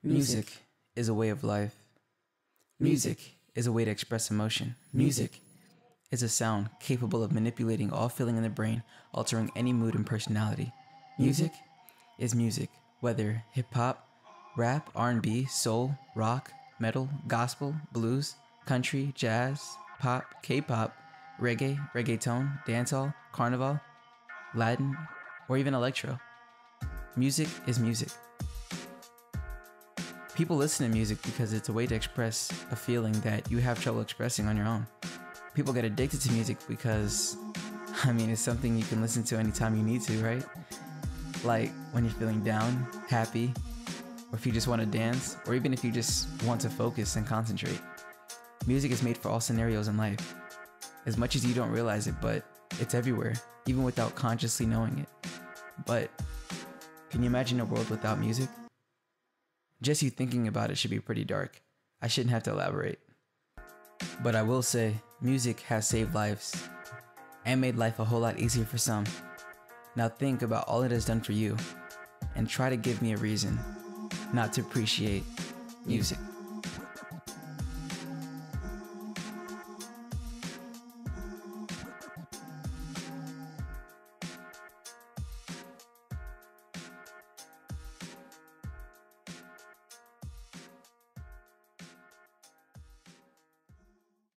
Music is a way of life. Music is a way to express emotion. Music is a sound capable of manipulating all feeling in the brain, altering any mood and personality. Music is music, whether hip-hop, rap, R&B, soul, rock, metal, gospel, blues, country, jazz, pop, K-pop, reggae, reggaeton, dancehall, carnival, Latin, or even electro. Music is music. People listen to music because it's a way to express a feeling that you have trouble expressing on your own. People get addicted to music because, it's something you can listen to anytime you need to, right? Like when you're feeling down, happy, or if you just want to dance, or even if you just want to focus and concentrate. Music is made for all scenarios in life. As much as you don't realize it, but it's everywhere, even without consciously knowing it. But can you imagine a world without music? Just you thinking about it should be pretty dark. I shouldn't have to elaborate. But I will say, music has saved lives and made life a whole lot easier for some. Now think about all it has done for you and try to give me a reason not to appreciate music.